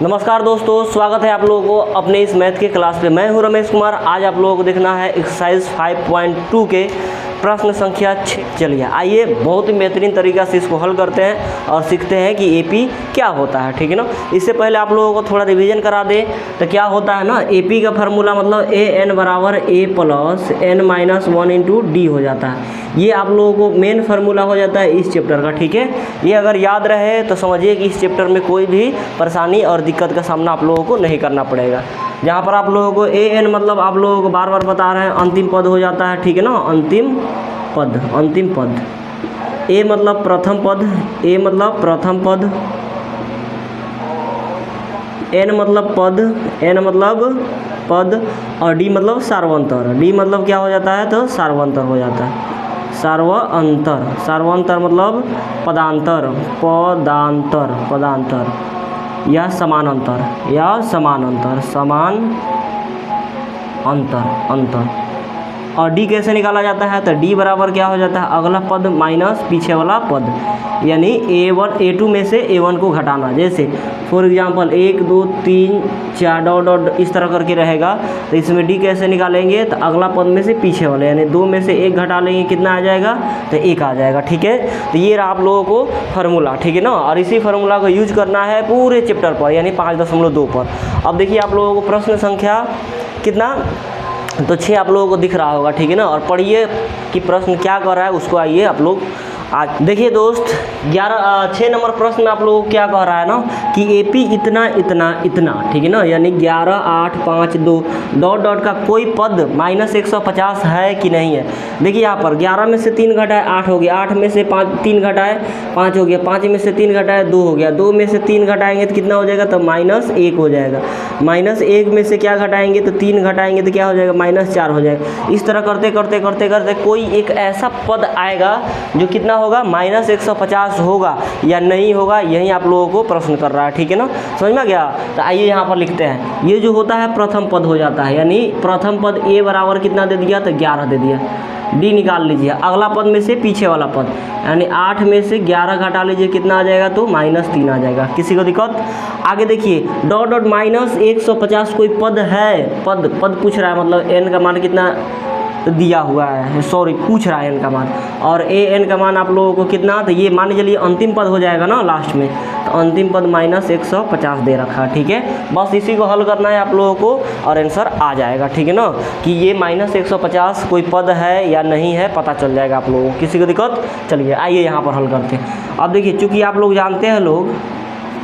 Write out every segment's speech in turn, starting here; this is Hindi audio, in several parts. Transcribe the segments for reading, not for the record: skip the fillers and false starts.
नमस्कार दोस्तों, स्वागत है आप लोगों को अपने इस मैथ के क्लास पे। मैं हूं रमेश कुमार। आज आप लोगों को देखना है एक्सरसाइज 5.2 के प्रश्न संख्या 6। चलिए आइए बहुत ही बेहतरीन तरीक़ा से इसको हल करते हैं और सीखते हैं कि एपी क्या होता है। ठीक है ना। इससे पहले आप लोगों को थोड़ा रिवीजन करा दें तो क्या होता है ना, एपी का फार्मूला मतलब ए एन बराबर A plus N minus 1 into D हो जाता है। ये आप लोगों को मेन फार्मूला हो जाता है इस चैप्टर का। ठीक है, ये अगर याद रहे तो समझिए कि इस चैप्टर में कोई भी परेशानी और दिक्कत का सामना आप लोगों को नहीं करना पड़ेगा। जहाँ पर आप लोगों को ए एन मतलब आप लोगों को बार बार बता रहे हैं अंतिम पद हो जाता है। ठीक है ना, अंतिम पद। ए मतलब प्रथम पद, ए मतलब प्रथम पद, एन मतलब पद, एन मतलब पद और डी मतलब सार्वंतर। डी मतलब क्या हो जाता है तो सार्वंतर हो जाता है। सार्वंतर मतलब पदांतर या समानांतर अंतर। और डी कैसे निकाला जाता है तो डी बराबर क्या हो जाता है, अगला पद माइनस पीछे वाला पद, यानी A2 में से A1 को घटाना। जैसे फॉर एग्जांपल 1 2 3 4 डॉट डॉट इस तरह करके रहेगा, तो इसमें डी कैसे निकालेंगे तो अगला पद में से पीछे वाले, यानी 2 में से 1 घटा लेंगे, कितना आ जाएगा तो 1 आ जाएगा। ठीक है, तो ये रहा आप लोगों को फार्मूला। ठीक है ना, और इसी फार्मूला को यूज करना है पूरे चैप्टर पर, यानी 5.2 पर। अब देखिए आप लोगों को प्रश्न संख्या कितना तो 6 आप लोगों को दिख रहा होगा। ठीक है ना, और पढ़िए कि प्रश्न क्या कर रहा है उसको। आइए आप लोग आज देखिए दोस्त, 6 नंबर प्रश्न में आप लोगों को क्या कह रहा है ना कि एपी इतना। ठीक है ना, यानी 11 8 5 2 डॉट डॉट का कोई पद माइनस 150 है कि नहीं है। देखिए यहाँ पर 11 में से 3 घटाए 8 हो गया, 8 में से 3 घटाए 5 हो गया, 5 में से 3 घटाए 2 हो गया, 2 में से 3 घटाएंगे तो कितना हो जाएगा तो -1 हो जाएगा। -1 में से क्या घटाएंगे तो 3 घटाएंगे तो क्या हो जाएगा -4 हो जाएगा। इस तरह करते करते कोई एक ऐसा पद आएगा जो कितना होगा -150 होगा या नहीं होगा, यही आप लोगों को प्रश्न कर रहा है। ठीक है ना, समझ में गया। तो आइए यहाँ पर लिखते हैं, ये जो होता है प्रथम पद हो जाता है, यानी प्रथम पद ए बराबर कितना दे दिया तो 11 दे दिया। डी निकाल लीजिए, अगला पद में से पीछे वाला पद, यानी 8 में से 11 घटा लीजिए, कितना आ जाएगा तो -3 आ जाएगा। किसी को दिक्कत? आगे देखिए डॉट डॉट -150 कोई पद है, पद पूछ रहा है, मतलब एन का मान कितना दिया हुआ है, सॉरी पूछ रहा है एन का मान, और ए एन का मान आप लोगों को कितना, तो ये मान के चलिए अंतिम पद हो जाएगा ना लास्ट में, तो अंतिम पद -150 दे रखा है। ठीक है, बस इसी को हल करना है आप लोगों को और आंसर आ जाएगा। ठीक है ना, कि ये -150 कोई पद है या नहीं है पता चल जाएगा आप लोगों को। किसी को दिक्कत? चलिए आइए यहाँ पर हल करते हैं। अब देखिए चूँकि आप लोग जानते हैं लोग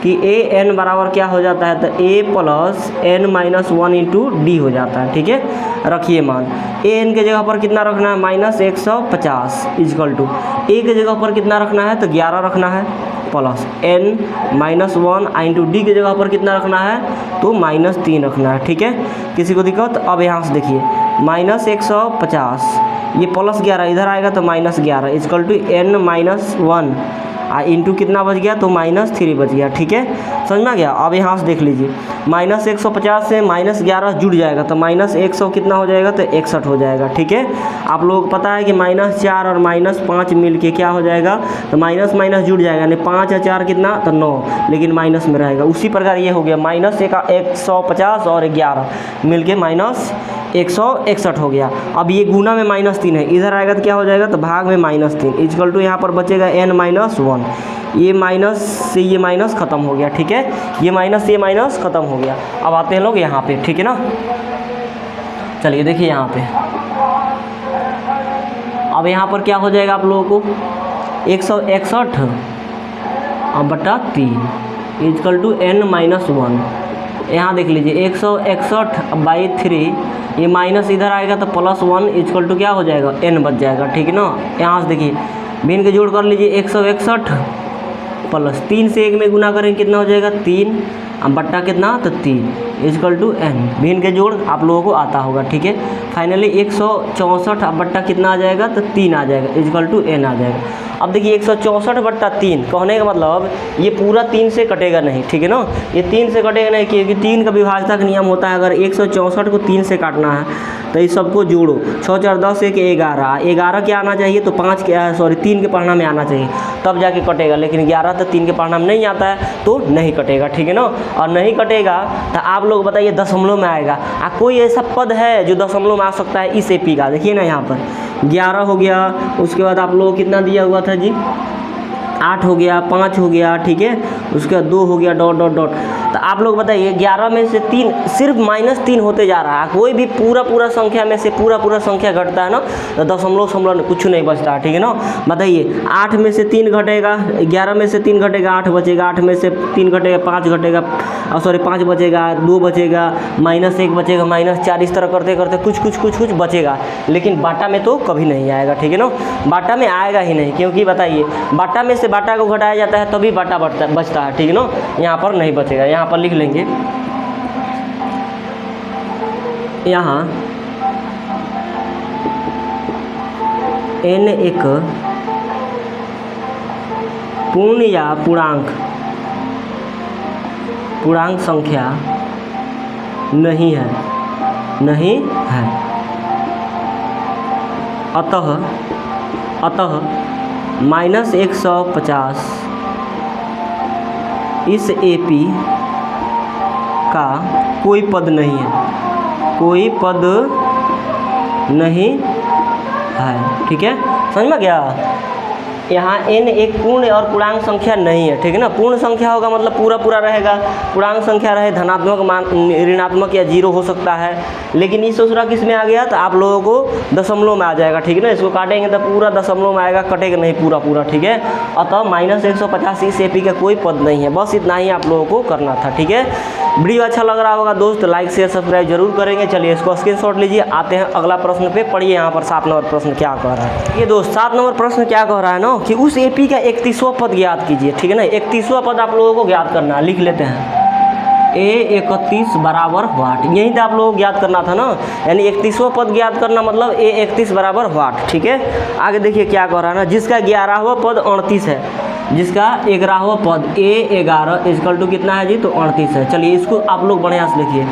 कि ए एन बराबर क्या हो जाता है तो A plus N minus 1 into D हो जाता है। ठीक है, रखिए मान ए एन के जगह पर कितना रखना है -150 इजकल टू ए के जगह पर कितना रखना है तो 11 रखना है, plus N minus 1 into d के जगह पर कितना रखना है तो -3 रखना है। ठीक है, किसी को दिक्कत? अब यहाँ से देखिए -150 ये प्लस 11 इधर आएगा तो -11 equal to n minus 1 into कितना बच गया तो -3 बच गया। ठीक है, समझ में आ गया। अब यहाँ से देख लीजिए -150 से -11 जुड़ जाएगा तो -100 कितना हो जाएगा तो 61 हो जाएगा। ठीक है, आप लोगों को पता है कि -4 और -5 मिल के क्या हो जाएगा तो माइनस माइनस जुड़ जाएगा, यानी 5 और 4 कितना तो 9, लेकिन माइनस में रहेगा। उसी प्रकार ये हो गया -150 और 11 मिल के -161 हो गया। अब ये गुना में -3 है, इधर आएगा तो क्या हो जाएगा तो भाग में -3 इजकल टू यहाँ पर बचेगा n-1, ये माइनस से ये माइनस ख़त्म हो गया। ठीक है, ये माइनस से ये माइनस ख़त्म हो गया। अब आते हैं लोग यहाँ पे। ठीक है ना, चलिए देखिए यहाँ पे, अब यहाँ पर क्या हो जाएगा आप लोगों को 161 बटा 3 इजकल टू n-1। यहाँ देख लीजिए 161/3, ये माइनस इधर आएगा तो +1 इजकल टू क्या हो जाएगा n बच जाएगा। ठीक है ना, यहाँ से देखिए भिन्न के जोड़ कर लीजिए 161 प्लस 3 से 1 में गुना करेंगे कितना हो जाएगा 3 बट्टा कितना तो 3 इजकल टू एन, भिन्न के जोड़ आप लोगों को आता होगा, ठीक है। फाइनली 164 बट्टा कितना आ जाएगा, तो 3 आ जाएगा, इजकल टू एन आ जाएगा। अब देखिए 164 बट्टा 3 कहने का मतलब ये पूरा 3 से कटेगा नहीं, ठीक है ना, ये 3 से कटेगा नहीं, क्योंकि 3 का विभाजक नियम होता है, अगर 164 को 3 से काटना है तो इस सबको जोड़ो, 6 4 10 1 11, 11 क्या आना चाहिए, तो 3 के परिणाम में आना चाहिए, तब जाके कटेगा, लेकिन 11 तो 3 के परिणाम नहीं आता है तो नहीं कटेगा, ठीक है ना। और नहीं कटेगा तो आप लोग बताइए दशमलव में आएगा, कोई ऐसा पद है जो दशमलव में आ सकता है इस एपी का, देखिए ना यहाँ पर 11 हो गया, उसके बाद आप लोगों को कितना दिया हुआ था जी, 8 हो गया, 5 हो गया, ठीक है, उसके बाद 2 हो गया, डॉट डॉट डॉट। तो आप लोग बताइए 11 में से 3 सिर्फ -3 होते जा रहा है, कोई भी पूरा संख्या में से पूरा संख्या घटता है ना तो दशमलव कुछ नहीं बचता है, ठीक है ना। बताइए 8 में से 3 घटेगा, 11 में से 3 घटेगा, 8 बचेगा, 8 में से 3 घटेगा, 5 घटेगा, 5 बचेगा, 2 बचेगा, -1 बचेगा, -4, इस तरह करते करते कुछ बचेगा, लेकिन बाटा में तो कभी नहीं आएगा, ठीक है ना, बाटा में आएगा ही नहीं, क्योंकि बताइए बाटा में से बाटा को घटाया जाता है तभी बाटा बचता है, ठीक है ना, यहाँ पर नहीं बचेगा। यहाँ पर लिख लेंगे, यहाँ n एक पूर्ण या पूर्णांक संख्या नहीं है, अतः -150 इस एपी का कोई पद नहीं है, ठीक है, समझ में गया। यहाँ n एक पूर्ण और पूर्णांक संख्या नहीं है, ठीक है ना, पूर्ण संख्या होगा मतलब पूरा रहेगा, पूर्णांक संख्या रहे धनात्मक मान ऋणात्मक या 0 हो सकता है, लेकिन इस दूसरा किस में आ गया तो आप लोगों को दशमलव में आ जाएगा, ठीक है ना, इसको काटेंगे तो पूरा दशमलव में आएगा, कटेगा नहीं पूरा, ठीक है। अतः -150 इस एपी का कोई पद नहीं है, बस इतना ही आप लोगों को करना था, ठीक है। वीडियो अच्छा लग रहा होगा दोस्त, लाइक शेयर सब्सक्राइब जरूर करेंगे। चलिए इसको स्क्रीनशॉट लीजिए, आते हैं अगला प्रश्न पे, पढ़िए यहाँ पर 7 नंबर प्रश्न क्या कह रहा है। ये दोस्त 7 नंबर प्रश्न क्या कह रहा है ना कि उस एपी का 31वां पद ज्ञात कीजिए, ठीक है ना, 31वां पद आप लोगों को ज्ञात करना है, लिख लेते हैं A31 बराबर वाट, यही तो आप लोगों को ज्ञात करना था ना, यानी 31वां पद ज्ञात करना मतलब A31 बराबर वाट, ठीक है। आगे देखिए क्या कह रहा है ना, जिसका 11वां पद 38 है, जिसका 11वां पद A11 इजकल टू कितना है जी, तो 38 है। चलिए इसको आप लोग बढ़िया से लिखिए।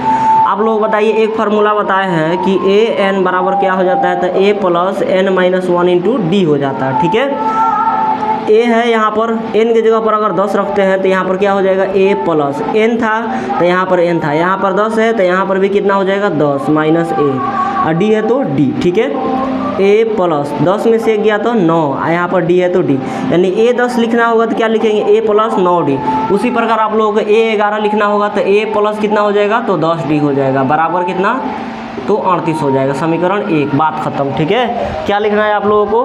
आप लोग बताइए, एक फार्मूला बताए हैं कि AN बराबर क्या हो जाता है, तो A + n-1 × D हो जाता है, ठीक है। A है यहाँ पर, n की जगह पर अगर 10 रखते हैं तो यहाँ पर क्या हो जाएगा, A + n था तो यहाँ पर n था, यहाँ पर 10 है तो यहाँ पर भी कितना हो जाएगा 10 - 1, और D है तो D, ठीक है। A + 10 में से 1 गया तो 9, यहाँ पर D है तो D, यानी A10 लिखना होगा तो क्या लिखेंगे, A + 9D। उसी प्रकार आप लोगों को A11 लिखना होगा तो A + कितना हो जाएगा, तो 10D हो जाएगा, बराबर कितना, तो 38 हो जाएगा, समीकरण 1, बात खत्म, ठीक है। क्या लिखना है आप लोगों को,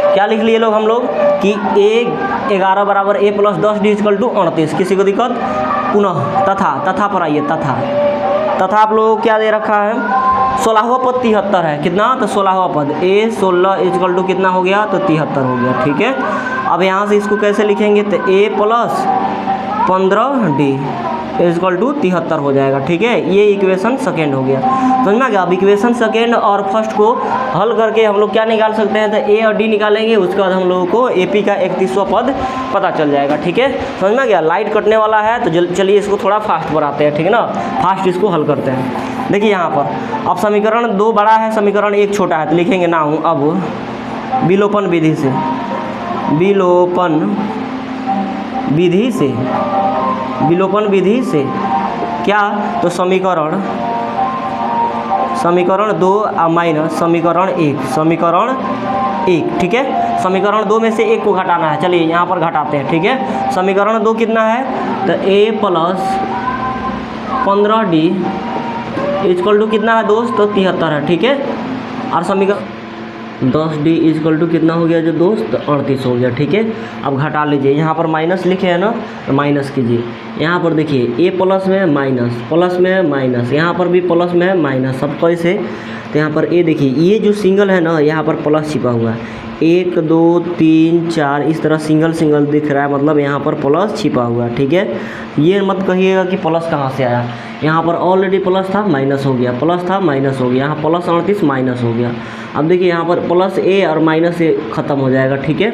क्या लिख लिए लोग हम लोग कि A11 बराबर A + 10D = 38, किसी को दिक्कत, पुनः तथा पर आइए, तथा आप लोगों को क्या दे रखा है, 16वां पद 73 है, कितना, तो 16वां पद A16 = कितना हो गया, तो 73 हो गया, ठीक है। अब यहाँ से इसको कैसे लिखेंगे, तो A + 15D = 73 हो जाएगा, ठीक है। ये इक्वेशन सेकेंड हो गया, समझ में आ गया। अब इक्वेशन सेकेंड और फर्स्ट को हल करके हम लोग क्या निकाल सकते हैं, तो A और D निकालेंगे, उसके बाद हम लोगों को एपी का 31वां पद पता चल जाएगा, ठीक है, समझ में आ गया। लाइट कटने वाला है तो चलिए इसको थोड़ा फास्ट बढ़ाते हैं, ठीक है ना, फास्ट इसको हल करते हैं। देखिए यहाँ पर अब समीकरण 2 बड़ा है, समीकरण 1 छोटा है, तो लिखेंगे ना हूँ अब विलोपन विधि से क्या, तो समीकरण 2 माइनस समीकरण 1, ठीक है। समीकरण 2 में से 1 को घटाना है, चलिए यहाँ पर घटाते हैं, ठीक है। समीकरण 2 कितना है, तो A + 15D = कितना है दोस्त, तो 73 है, ठीक है। और समीकरण 10D = कितना हो गया जो दोस्त, 38 हो गया, ठीक है। अब घटा लीजिए, यहाँ पर माइनस लिखे हैं ना, तो माइनस कीजिए। यहाँ पर देखिए A + में माइनस, प्लस में माइनस, यहाँ पर भी प्लस में माइनस, सब कैसे, तो यहाँ पर A देखिए, ये जो सिंगल है ना, यहाँ पर प्लस छिपा हुआ है, 1 2 3 4 इस तरह सिंगल सिंगल दिख रहा है, मतलब यहाँ पर प्लस छिपा हुआ है, ठीक है। ये मत कहिएगा कि प्लस कहाँ से आया, यहाँ पर ऑलरेडी प्लस था माइनस हो गया, प्लस था माइनस हो गया, यहाँ प्लस 38 माइनस हो गया। अब देखिए यहाँ पर प्लस ए और माइनस ए ख़त्म हो जाएगा, ठीक है।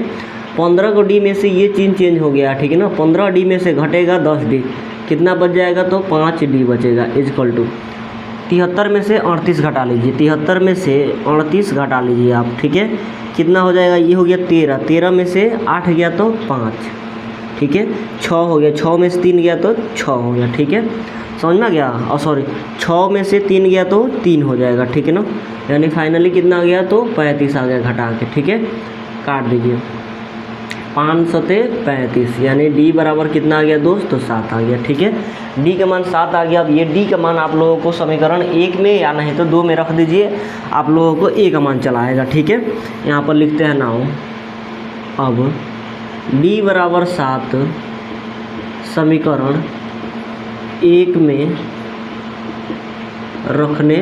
15 को डी में से ये चीज़ चेंज हो गया, ठीक है ना। 15 डी में से घटेगा 10 डी, कितना बच जाएगा, तो 5 डी बचेगा इजकल टू 73 में से 38 घटा लीजिए, 73 में से 38 घटा लीजिए आप, ठीक है। कितना हो जाएगा, ये हो गया 13, 13 में से 8 गया तो 5, ठीक है। 6 हो गया, 6 में से 3 गया तो 6 हो गया, ठीक है। समझ में गया, और सॉरी 6 में से 3 गया तो 3 हो जाएगा, ठीक है ना। यानी फाइनली कितना आ गया, तो 35 आ गया घटा के, ठीक है। काट दीजिए, 5 सते 35, यानी डी बराबर कितना आ गया दोस्त, तो 7 आ गया, ठीक है। डी का मान 7 आ गया। अब ये डी का मान आप लोगों को समीकरण 1 में या नहीं तो 2 में रख दीजिए, आप लोगों को ए का मान चला आएगा, ठीक है। यहाँ पर लिखते हैं नाउ, अब डी बराबर 7 समीकरण 1 में रखने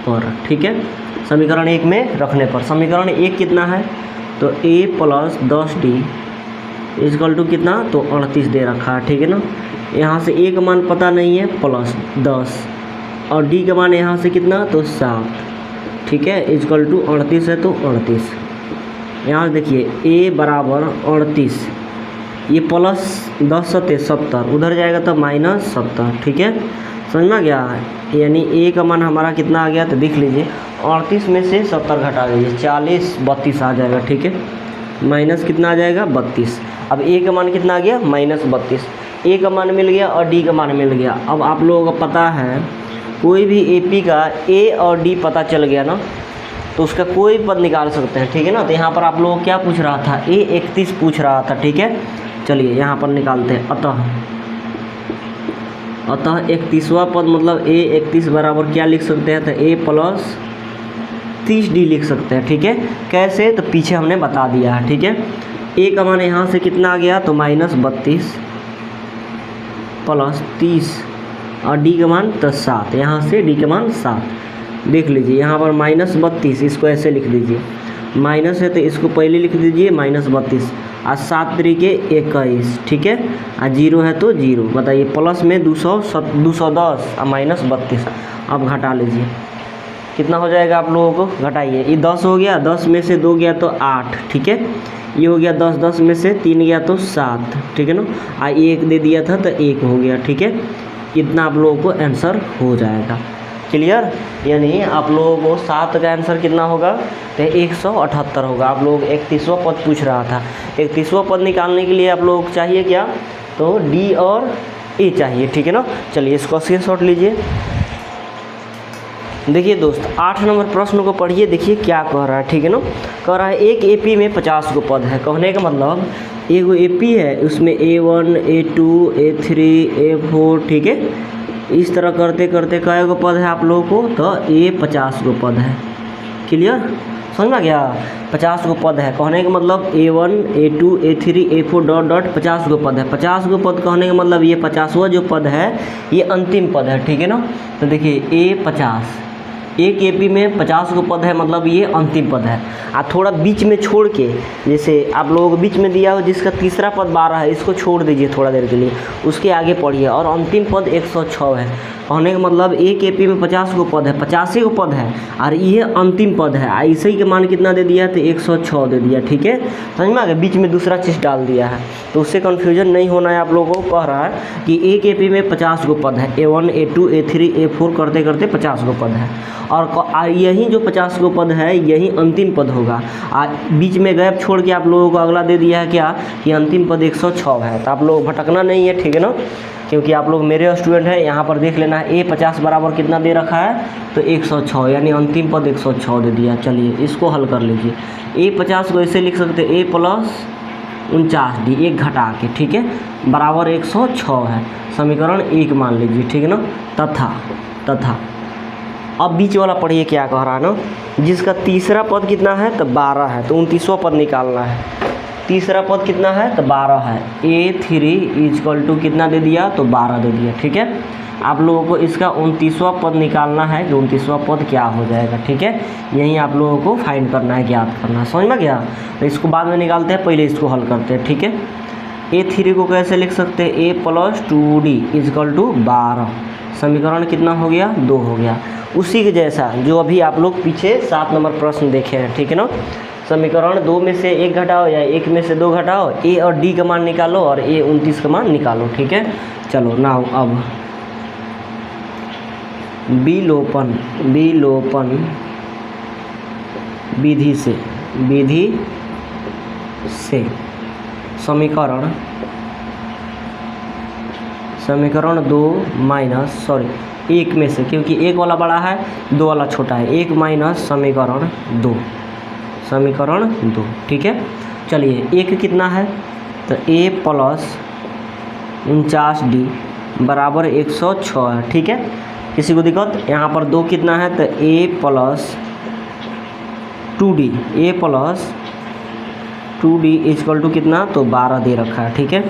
पर, ठीक है। समीकरण 1 में रखने पर, समीकरण 1 कितना है, तो a plus 10 d equal to कितना, तो 38 दे रखा है, ठीक है ना। यहाँ से a का मान पता नहीं है, प्लस 10 और d का मान यहाँ से कितना, तो 7, ठीक है, इजकल टू 38 है तो 38। यहाँ देखिए a बराबर 38, ये प्लस 10 सते 70, उधर जाएगा तो माइनस 70, ठीक है। समझ में गया, यानी a का मान हमारा कितना आ गया, तो देख लीजिए 38 में से 70 घटा दीजिए, 40 32 आ जाएगा, ठीक है। माइनस कितना आ जाएगा, 32। अब a का मान कितना आ गया, माइनस 32। a का मान मिल गया और d का मान मिल गया। अब आप लोगों को पता है कोई भी AP का a और d पता चल गया ना, तो उसका कोई पद निकाल सकते हैं, ठीक है ना। तो यहाँ पर आप लोग क्या पूछ रहा था, a 31 पूछ रहा था, ठीक है। चलिए यहाँ पर निकालते हैं। अतः 31वां पद मतलब a 31 बराबर क्या लिख सकते हैं, तो a प्लस 30d लिख सकते हैं, ठीक है। कैसे, तो पीछे हमने बता दिया है, ठीक है। a का मान यहाँ से कितना आ गया, तो माइनस 32 प्लस 30 और d का मान तो 7, यहाँ से d का मान 7 देख लीजिए। यहाँ पर माइनस 32, इसको ऐसे लिख दीजिए, माइनस है तो इसको पहले लिख दीजिए माइनस 32 और 7 तरीके 21, ठीक है। और 0 है तो 0, बताइए प्लस में 210 और माइनस 32। अब घटा लीजिए, कितना हो जाएगा आप लोगों को, घटाइए। ये 10 हो गया, 10 में से 2 गया तो 8, ठीक है। ये हो गया 10, 10 में से 3 गया तो 7, ठीक है ना। और 1 दे दिया था तो 1 हो गया, ठीक है। इतना आप लोगों को आंसर हो जाएगा, क्लियर। यानी आप लोगों को 7 का आंसर कितना होगा, तो 178 होगा। आप लोग 31वां पद पूछ रहा था, 31वां पद निकालने के लिए आप लोगों को चाहिए क्या, तो डी और ए चाहिए, ठीक है ना। चलिए इसको स्क्रीनशॉट लीजिए। देखिए दोस्त 8 नंबर प्रश्न को पढ़िए, देखिए क्या कह रहा है, ठीक है ना। कह रहा है एक AP में 50 को पद है। कहने का मतलब एक AP है, उसमें A1 A2 A3 A4, ठीक है। इस तरह करते करते कै गो पद है आप लोगों को, तो A 50 गो पद है, क्लियर। समझ में गया, 50 गो पद है। कहने का मतलब A1 A2 A3 A4 dot dot 50 गो पद है। 50 गो पद कहने का मतलब ये 50वां जो पद है ये अंतिम पद है, ठीक है ना। तो देखिए A 50, एक AP में 50 को पद है, मतलब ये अंतिम पद है। और थोड़ा बीच में छोड़ के, जैसे आप लोगों को बीच में दिया हो जिसका तीसरा पद 12 है, इसको छोड़ दीजिए थोड़ा देर के लिए, उसके आगे पढ़िए। और अंतिम पद 106 है। कहने का मतलब एक AP में 50 को पद है, 85 को पद है और ये अंतिम पद है। इसी के मान कितना दे दिया, तो 106 दे दिया, ठीक है। समझ में आ गया, बीच में दूसरा चीज़ डाल दिया है, तो उससे कन्फ्यूजन नहीं होना है आप लोगों को। कह रहा है कि एक AP में 50 को पद है, A1 A2 A3 A4 करते करते 50 को पद है, और यही जो 50 को पद है यही अंतिम पद होगा। बीच में गैप छोड़ के आप लोगों को अगला दे दिया है क्या, कि अंतिम पद 106 है। तो आप लोग भटकना नहीं है, ठीक है ना, क्योंकि आप लोग मेरे स्टूडेंट हैं। यहाँ पर देख लेना है A 50 बराबर कितना दे रखा है, तो 106, यानी अंतिम पद 106 दे दिया। चलिए इसको हल कर लीजिए। A 50 को ऐसे लिख सकते हैं, A प्लस 49D, एक घटा के, ठीक है, बराबर 106 है। समीकरण 1 मान लीजिए, ठीक है ना। तथा अब बीच वाला पढ़िए क्या कह रहा है ना, जिसका तीसरा पद कितना है, तो 12 है, तो 29वां पद निकालना है। तीसरा पद कितना है तो 12 है। A3 = कितना दे दिया तो 12 दे दिया। ठीक है, आप लोगों को इसका 29वां पद निकालना है कि 29वां पद क्या हो जाएगा। ठीक है, यही आप लोगों को फाइंड करना है, ज्ञात करना है। समझ में गया? तो इसको बाद में निकालते हैं, पहले इसको हल करते हैं। ठीक है, A3 को कैसे लिख सकते हैं? A + 2D = 12। समीकरण कितना हो गया? 2 हो गया। उसी के जैसा जो अभी आप लोग पीछे 7 नंबर प्रश्न देखे हैं। ठीक है ना, समीकरण 2 में से 1 घटाओ या 1 में से 2 घटाओ, A और D का मान निकालो और A 29 का मान निकालो। ठीक है, चलो नाउ अब विलोपन विधि से समीकरण 2 माइनस 1 में से, क्योंकि 1 वाला बड़ा है 2 वाला छोटा है, 1 माइनस समीकरण 2। ठीक है, चलिए 1 कितना है तो A + 49D = 106 है। ठीक है, किसी को दिक्कत? यहाँ पर 2 कितना है तो A + 2D = कितना तो 12 दे रखा है। ठीक है,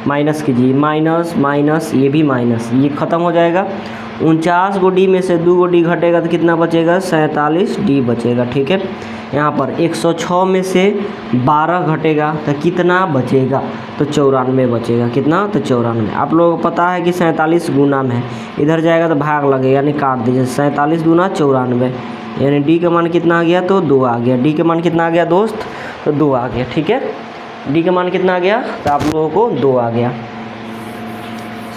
माइनस कीजिए, माइनस ये भी माइनस, ये ख़त्म हो जाएगा। 49 को D में से 2 को D घटेगा तो कितना बचेगा? 47D बचेगा। ठीक है, यहाँ पर 106 में से 12 घटेगा तो कितना बचेगा? तो 94 बचेगा। कितना तो 94। आप लोगों को पता है कि 47 गुना में इधर जाएगा तो भाग लगेगा, यानी काट दीजिए। 47 दूना 94, यानी D का मान कितना आ गया तो 2 आ गया। D का मान कितना आ गया दोस्त? तो 2 आ गया। ठीक है, D का मान कितना आ गया तो आप लोगों को 2 आ गया।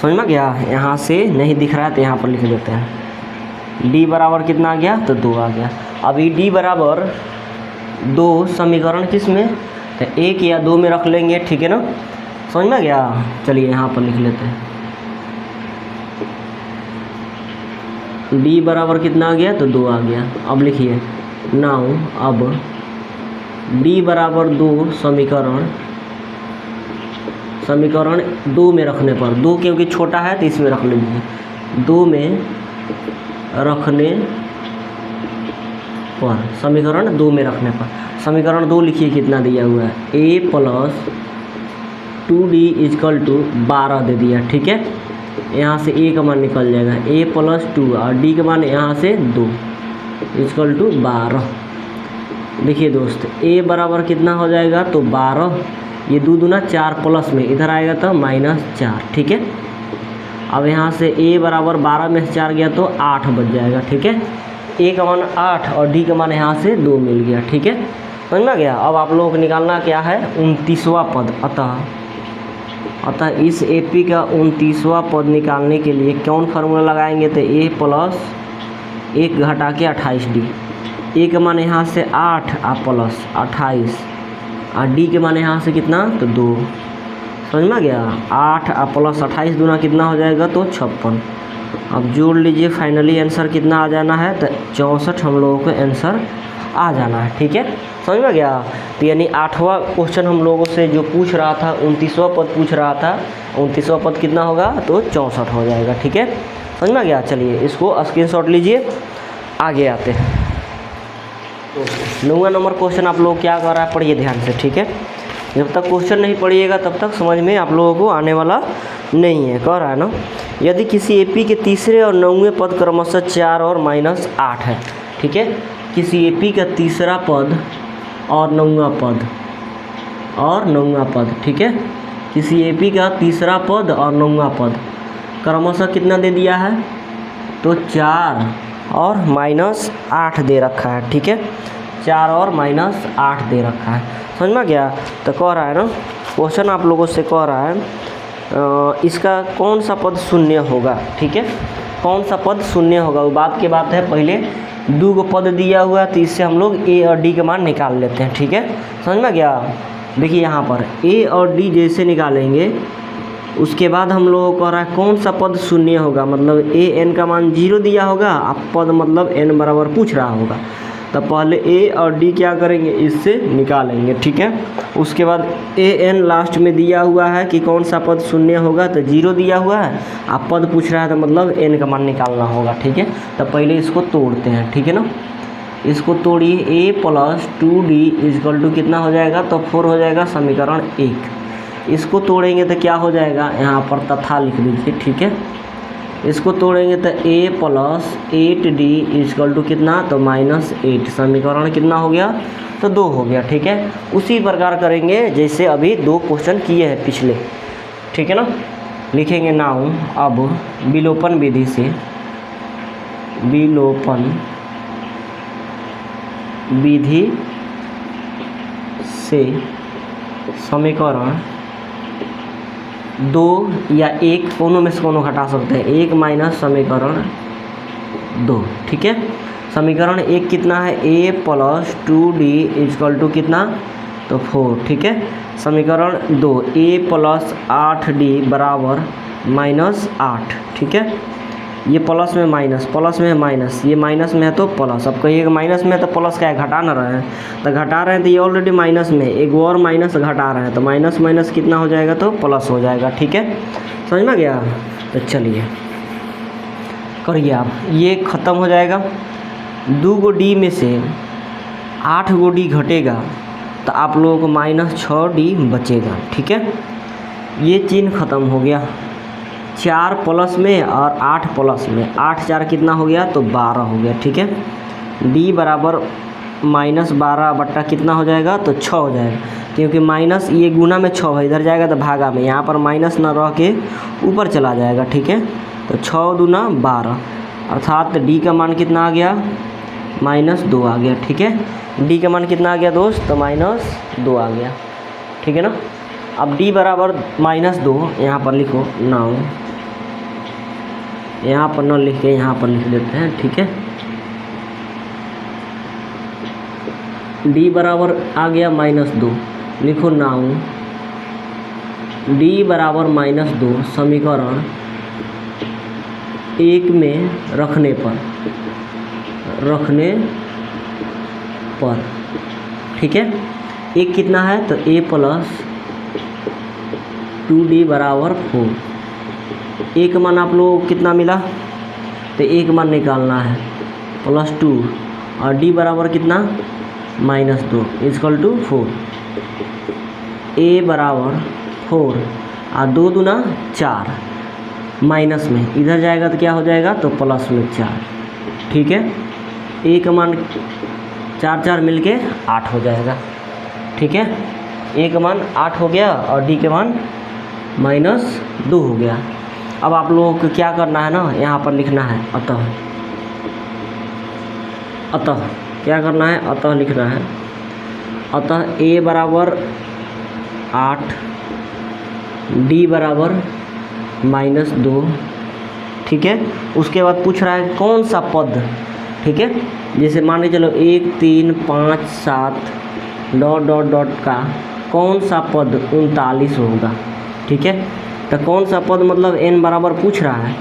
समझ में गया? यहाँ से नहीं दिख रहा है तो यहाँ पर लिख देते हैं। D बराबर कितना आ गया तो 2 आ गया। अभी D बराबर 2 समीकरण किस में तो 1 या 2 में रख लेंगे। ठीक है ना, समझ में गया? चलिए यहाँ पर लिख लेते हैं। D बराबर कितना आ गया तो 2 आ गया। अब लिखिए नाउ, अब D बराबर 2 समीकरण 2 में रखने पर, 2 क्योंकि छोटा है तो इसमें रख लीजिए। 2 में रखने पर, समीकरण 2 में रखने पर, समीकरण 2 लिखिए कितना दिया हुआ है? A + 2D = 12 दे दिया। ठीक है, यहाँ से A का मान निकल जाएगा, A + 2 और D का मान यहाँ से 2 = 12। देखिए दोस्त, A बराबर कितना हो जाएगा तो 12, ये 2 दूना 4 प्लस में इधर आएगा तो -4। ठीक है, अब यहाँ से A बराबर 12 में से 4 गया तो 8 बच जाएगा। ठीक है, A का मान 8 और D का मान यहाँ से 2 मिल गया। ठीक है, समझ में गया? अब आप लोगों को निकालना क्या है? 29वां पद। अतः इस AP का 29वां पद निकालने के लिए कौन फार्मूला लगाएंगे तो A + 1 घटा के 28D। A का मान यहाँ से 8 प्लस 28 और D के मान यहाँ से कितना तो 2। समझ में गया? 8 प्लस 28 दूना कितना हो जाएगा तो 56। अब जोड़ लीजिए, फाइनली आंसर कितना आ जाना है तो 64 हम लोगों को आंसर आ जाना है। ठीक है, समझ में गया? तो यानी 8वां क्वेश्चन हम लोगों से जो पूछ रहा था, 29वां पद पूछ रहा था, 29वां पद कितना होगा तो 64 हो जाएगा। ठीक है, समझ में गया? चलिए इसको स्क्रीनशॉट लीजिए, आगे आते हैं। तो 9वां नंबर क्वेश्चन आप लोग क्या कर रहा है, पढ़िए ध्यान से। ठीक है, जब तक क्वेश्चन नहीं पढ़िएगा तब तक समझ में आप लोगों को आने वाला नहीं है। कह रहा है ना, यदि किसी AP के तीसरे और 9वें पद क्रमशः 4 और -8 है। ठीक है, किसी AP का तीसरा पद और 9वां पद ठीक है, किसी AP का तीसरा पद और 9वां पद क्रमशः कितना दे दिया है तो 4 और -8 दे रखा है। ठीक है, 4 और -8 दे रखा है। समझ में गया? तो कह रहा है ना, क्वेश्चन आप लोगों से कह रहा है इसका कौन सा पद शून्य होगा। ठीक है, कौन सा पद शून्य होगा वो बात की बात है। पहले 2 को पद दिया हुआ है तो इससे हम लोग A और D का मान निकाल लेते हैं। ठीक है, समझ में गया? देखिए यहाँ पर A और D जैसे निकालेंगे उसके बाद हम लोगों को कह रहा है कौन सा पद शून्य होगा, मतलब n का मान 0 दिया होगा, आप पद मतलब n बराबर पूछ रहा होगा, तब पहले A और D क्या करेंगे इससे निकालेंगे। ठीक है, उसके बाद an लास्ट में दिया हुआ है कि कौन सा पद शून्य होगा तो 0 दिया हुआ है, आप पद पूछ रहा है तो मतलब n का मान निकालना होगा। ठीक है, तब पहले इसको तोड़ते हैं। ठीक है ना, इसको तोड़िए, a plus 2d equal to कितना हो जाएगा, तो 4 हो जाएगा समीकरण 1। इसको तोड़ेंगे तो क्या हो जाएगा, यहाँ पर तथा लिख दीजिए, ठीक है। इसको तोड़ेंगे तो a plus 8d is equal to कितना, तो -8, समीकरण कितना हो गया, तो 2 हो गया, ठीक है। उसी प्रकार करेंगे जैसे अभी 2 क्वेश्चन किए हैं पिछले, ठीक है ना। लिखेंगे नाउ अब विलोपन विधि से, विलोपन विधि से समीकरण 2 या 1 दोनों में से कोनो घटा सकते हैं, 1 माइनस समीकरण 2, ठीक है। समीकरण 1 कितना है, a plus 2d equal to कितना, तो 4, ठीक है। समीकरण 2 a प्लस 8d बराबर -8, ठीक है। ये प्लस में माइनस, प्लस में माइनस, ये माइनस में है तो प्लस। अब कहिएगा माइनस में है तो प्लस क्या है, घटा ना रहे हैं, तो घटा रहे हैं तो ये ऑलरेडी माइनस में, एक और माइनस घटा रहे हैं तो माइनस माइनस कितना हो जाएगा, तो प्लस हो जाएगा, ठीक है। समझ में गया। तो चलिए करिए आप, ये ख़त्म हो जाएगा। 2 गो डी में से 8 गो डी घटेगा तो आप लोगों को -6d बचेगा, ठीक है। ये चिन्ह ख़त्म हो गया। 4 प्लस में और 8 प्लस में, 8 4 कितना हो गया, तो 12 हो गया, ठीक है। d बराबर -12 बट्टा कितना हो जाएगा, तो 6 हो जाएगा, क्योंकि माइनस ये गुना में 6 है, इधर जाएगा तो भागा में, यहाँ पर माइनस ना रह के ऊपर चला जाएगा, ठीक है। तो 6 दूना 12, अर्थात d का मान कितना आ गया, -2 आ गया, ठीक है। d का मान कितना आ गया दोस्त, तो -2 आ गया, ठीक है ना। अब d बराबर -2 यहाँ पर लिखो नाउ, यहाँ पर न लिख के यहाँ पर लिख देते हैं, ठीक है। d बराबर आ गया -2, लिखो नाउ d बराबर -2 समीकरण 1 में रखने पर, ठीक है। 1 कितना है, तो a प्लस 2d बराबर 4। एक मान आप लोग कितना मिला, तो एक मान निकालना है, +2 और d बराबर कितना, -2 इजकल टू 4। a बराबर 4 और 2 दूना 4, माइनस में इधर जाएगा तो क्या हो जाएगा, तो प्लस में 4, ठीक है। a का मान 4 4 मिलके 8 हो जाएगा, ठीक है। a का मान 8 हो गया और d के मान -2 हो गया। अब आप लोगों को क्या करना है ना, यहाँ पर लिखना है अतः क्या करना है, अतः लिखना है। अतः a बराबर 8, d बराबर -2, ठीक है। उसके बाद पूछ रहा है कौन सा पद, ठीक है। जैसे मान के चलो 1 3 5 7 ... का कौन सा पद 39 होगा, ठीक है। तो कौन सा पद मतलब n बराबर पूछ रहा है,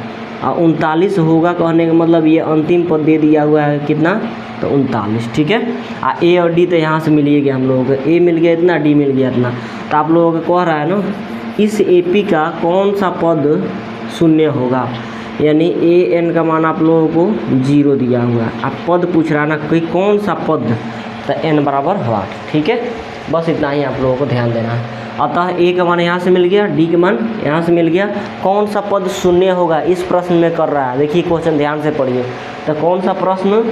और 39 होगा कहने का मतलब ये अंतिम पद दे दिया हुआ है कितना, तो 39, ठीक है। a और d तो यहाँ से मिल ही गया हम लोगों को, a मिल गया इतना, d मिल गया इतना। तो आप लोगों को कह रहा है ना, इस AP का कौन सा पद शून्य होगा, यानी an का मान आप लोगों को 0 दिया हुआ है। आप पद पूछ रहा है ना कि कौन सा पद, तो n बराबर 8, ठीक है। बस इतना ही आप लोगों को ध्यान देना है। अतः a का मान यहाँ से मिल गया, d का मान यहाँ से मिल गया। कौन सा पद शून्य होगा इस प्रश्न में कर रहा है, देखिए क्वेश्चन ध्यान से पढ़िए। तो कौन सा प्रश्न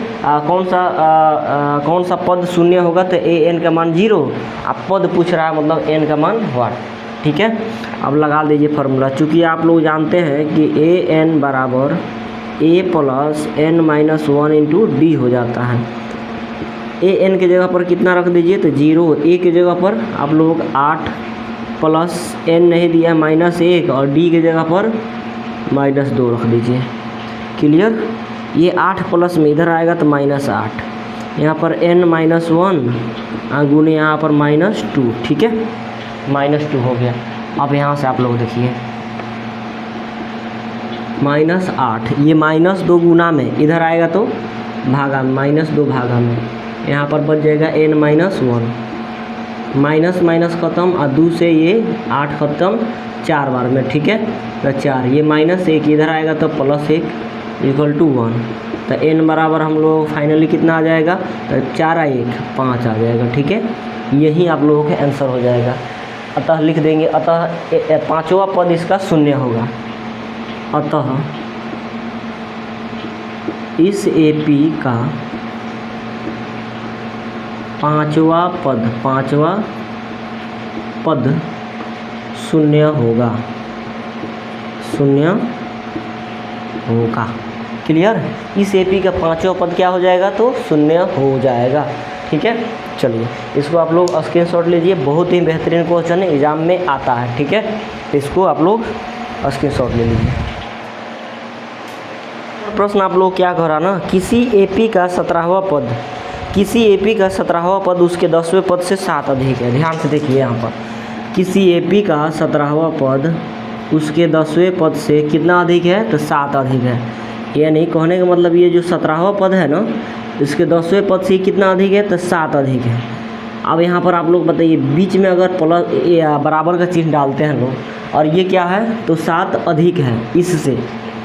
कौन सा पद शून्य होगा, तो an का मान 0, आप पद पूछ रहा है मतलब n का मान 8, ठीक है। अब लगा दीजिए फार्मूला, चूँकि आप लोग जानते हैं कि an बराबर a plus n-1 into D हो जाता है। an के जगह पर कितना रख दीजिए, तो 0। a के जगह पर आप लोग 8 प्लस n नहीं दिया है -1, और d के जगह पर -2 रख दीजिए। क्लियर। ये 8 प्लस में इधर आएगा तो -8, यहाँ पर n-1 गुने यहाँ पर -2, ठीक है। -2 हो गया। अब यहाँ से आप लोग देखिए -8, ये -2 गुना में इधर आएगा तो भागा में, -2 भागा में, यहाँ पर बच जाएगा n-1, माइनस माइनस ख़त्म और 2 से ये 8 ख़त्म 4 बार में, ठीक है। तो 4, ये -1 इधर आएगा तो +1 = 1, तो n बराबर हम लोग फाइनली कितना आ जाएगा, तो 4 1 5 आ जाएगा। ठीक है, यही आप लोगों का आंसर हो जाएगा। अतः लिख देंगे, अतः पाँचवा पद इसका शून्य होगा। अतः इस AP का पाँचवा पद शून्य होगा, क्लियर। इस AP का पाँचवा पद क्या हो जाएगा, तो शून्य हो जाएगा। ठीक है, चलिए इसको आप लोग स्क्रीनशॉट लीजिए, बहुत ही बेहतरीन क्वेश्चन है, एग्जाम में आता है। ठीक है, तो इसको आप लोग स्क्रीनशॉट ले लीजिए। प्रश्न आप लोग क्या कह रहा ना, किसी AP का 17वां पद, किसी AP का 17वां पद उसके 10वें पद से 7 अधिक है। ध्यान से देखिए यहाँ पर, किसी AP का 17वां पद उसके 10वें पद से कितना अधिक है, तो 7 अधिक है। यानी कहने का मतलब ये जो 17वां पद है ना, इसके 10वें पद से कितना अधिक है, तो 7 अधिक है। अब यहाँ पर आप लोग बताइए, बीच में अगर प्लस या बराबर का चिन्ह डालते हैं लोग, और ये क्या है, तो 7 अधिक है इससे।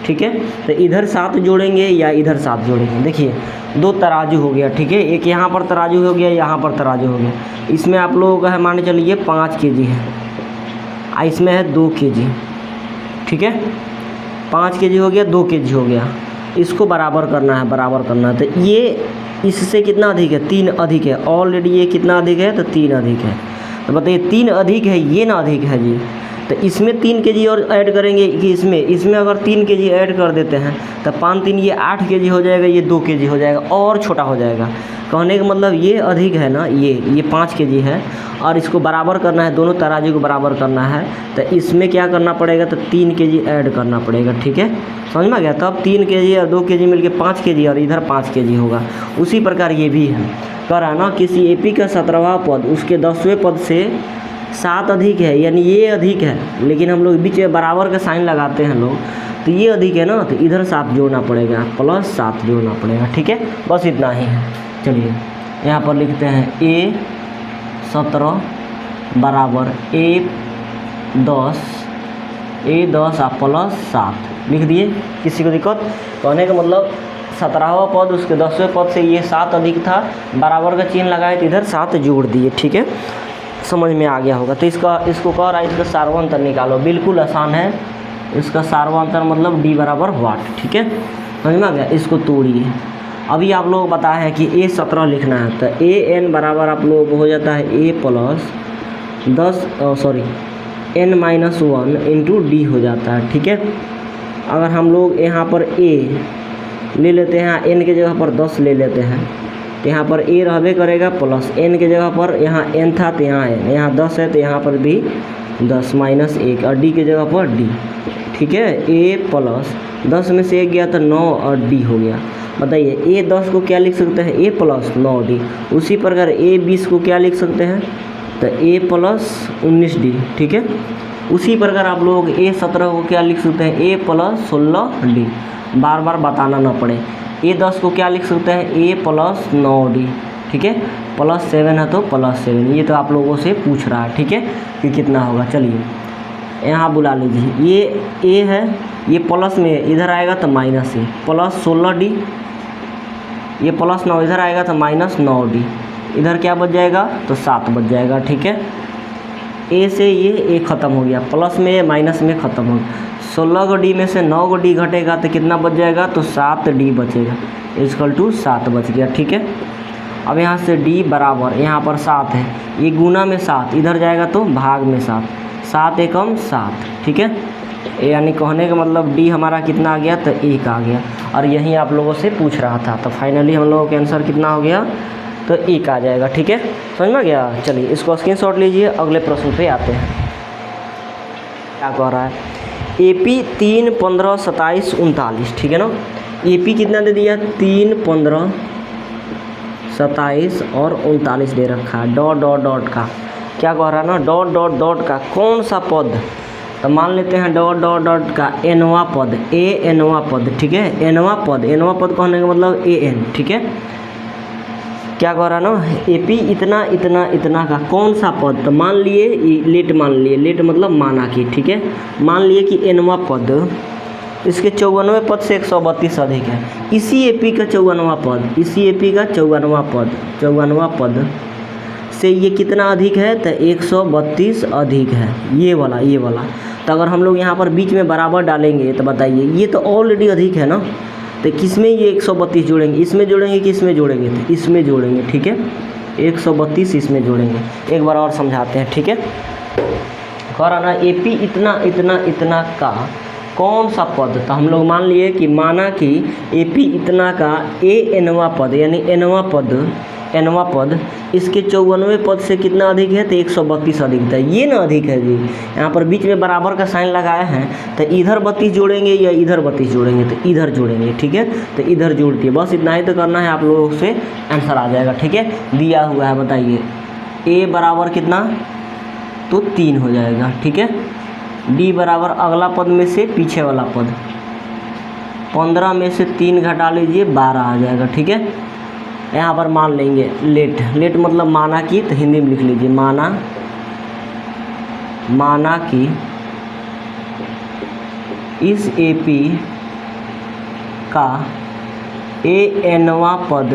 ठीक है, तो इधर 7 जोड़ेंगे या इधर 7 जोड़ेंगे। देखिए 2 तराजू हो गया। ठीक है, एक यहाँ पर तराजू हो गया, यहाँ पर तराजू हो गया। इसमें आप लोगों का है, मान चलिए 5 kg है, इसमें है 2 kg। ठीक है, 5 kg हो गया, 2 kg हो गया, इसको बराबर करना है, बराबर करना है। तो ये इससे कितना अधिक है, 3 अधिक है। ऑलरेडी ये कितना अधिक है, तो 3 अधिक है। तो बताइए 3 अधिक है, ये ना अधिक है जी, तो इसमें 3 kg और ऐड करेंगे कि इसमें अगर 3 kg ऐड कर देते हैं तो 5 3 ये 8 kg हो जाएगा, ये 2 kg हो जाएगा, और छोटा हो जाएगा। कहने का मतलब ये अधिक है ना, ये 5 kg है, और इसको बराबर करना है, दोनों तराजू को बराबर करना है। तो इसमें क्या करना पड़ेगा, तो 3 kg ऐड करना पड़ेगा। ठीक है, समझ में आ गया। तब 3 kg और 2 kg मिलके 5 kg, और इधर 5 kg होगा। उसी प्रकार ये भी है, कह रहा ना किसी AP का 17वां पद उसके 10वें पद से 7 अधिक है, यानी ये अधिक है, लेकिन हम लोग बीच में बराबर का साइन लगाते हैं लोग, तो ये अधिक है ना, तो इधर 7 जोड़ना पड़ेगा, प्लस 7 जोड़ना पड़ेगा। ठीक है, बस इतना ही है। चलिए यहाँ पर लिखते हैं A17 बराबर A10 आप प्लस 7 लिख दिए। किसी को दिक्कत, कहने का मतलब 17वां पद उसके 10वें पद से ये 7 अधिक था, बराबर का चिन्ह लगाए तो इधर 7 जोड़ दिए। ठीक है, समझ में आ गया होगा। तो इसको कह रहा है, इसका सार्वंतर निकालो। बिल्कुल आसान है, इसका सार्वंतर मतलब D बराबर वाट। ठीक है, समझ में आ गया। इसको तोड़िए। अभी आप लोग बताए हैं कि A17 लिखना है, तो AN बराबर आप लोगों को हो जाता है A plus N-1 into D हो जाता है। ठीक है, अगर हम लोग यहाँ पर A ले लेते हैं, N के जगह पर 10 ले लेते हैं, तो यहाँ पर A रहबे करेगा, प्लस N के जगह पर यहाँ N था तो यहाँ N, यहाँ 10 है तो यहाँ पर भी 10 माइनस 1, और D के जगह पर D। ठीक है, A प्लस 10 में से 1 गया तो 9 और D हो गया। बताइए A10 को क्या लिख सकते हैं, A प्लस 9D। उसी प्रकार A20 को क्या लिख सकते हैं, तो A प्लस 19D। ठीक है, उसी प्रकार आप लोग A17 को क्या लिख सकते हैं, A प्लस 16D। बार बार बताना ना पड़े। A10 को क्या लिख सकते हैं, A प्लस 9D। ठीक है, प्लस 7 है तो प्लस 7। ये तो आप लोगों से पूछ रहा है। ठीक है, कि कितना होगा। चलिए यहाँ बुला लीजिए, ये A है, ये प्लस में इधर आएगा तो माइनस A, प्लस 16D, ये प्लस 9 इधर आएगा तो माइनस 9D, इधर क्या बच जाएगा, तो 7 बच जाएगा। ठीक है, A से ये A ख़त्म हो गया, प्लस में ये माइनस में ख़त्म हो गया। 16 को D में से 9 को D घटेगा तो कितना बच जाएगा, तो 7D बचेगा, इक्वल टू 7 बच गया। ठीक है, अब यहाँ से D बराबर, यहाँ पर 7 है, ये गुना में 7 इधर जाएगा तो भाग में 7, 7 एकम 7। ठीक है, यानी कहने का मतलब D हमारा कितना आ गया, तो 1 आ गया। और यही आप लोगों से पूछ रहा था, तो फाइनली हम लोगों के आंसर कितना हो गया, तो 1 आ जाएगा। ठीक है, समझ में आ गया। चलिए इसको स्क्रीनशॉट लीजिए, अगले प्रश्न पे आते हैं। क्या कह रहा है, AP 3 15 27 39। ठीक है ना, AP कितना दे दिया, 3 15 27 और 39 दे रखा है। डॉट डॉट डॉट का क्या कह रहा है ना, डॉट डॉट डॉट का कौन सा पद, तो मान लेते हैं डॉट डॉट डॉट का nवां पद, nवां पद। ठीक है, nवां पद कहने का मतलब an। ठीक है, क्या कह रहा है ना, AP इतना इतना इतना का कौन सा पद, तो मान लिए लेट, मान लिए लेट मतलब माना कि। ठीक है, मान लिए कि nवां पद इसके 94वें पद से 132 अधिक है। इसी एपी का 54वां पद, इसी एपी का 54वां पद से ये कितना अधिक है, तो 132 अधिक है, ये वाला। तो अगर हम लोग यहाँ पर बीच में बराबर डालेंगे तो बताइए, ये तो ऑलरेडी अधिक है ना, तो किसमें ये 132 जोड़ेंगे, इसमें जोड़ेंगे कि इसमें जोड़ेंगे, तो इसमें जोड़ेंगे, ठीक है। 132 इसमें जोड़ेंगे। एक बार और समझाते हैं, ठीक है। कह रहा ना एपी इतना का कौन सा पद, तो हम लोग मान लिए कि माना कि एपी इतना का एनवा पद यानी एनवा पद इसके 94वें पद से कितना अधिक है, तो 132 अधिक था। ये ना अधिक है जी, यहाँ पर बीच में बराबर का साइन लगाया है, तो इधर 32 जोड़ेंगे या इधर 32 जोड़ेंगे, तो इधर जोड़ेंगे, ठीक है। तो इधर जोड़ दिए, बस इतना ही तो करना है, आप लोगों से आंसर आ जाएगा, ठीक है। दिया हुआ है, बताइए ए बराबर कितना, तो 3 हो जाएगा, ठीक है। डी बराबर अगला पद में से पीछे वाला पद, 15 में से 3 घटा लीजिए 12 आ जाएगा, ठीक है। यहाँ पर मान लेंगे लेट मतलब माना कि, तो हिंदी में लिख लीजिए माना कि इस एपी का एनवा पद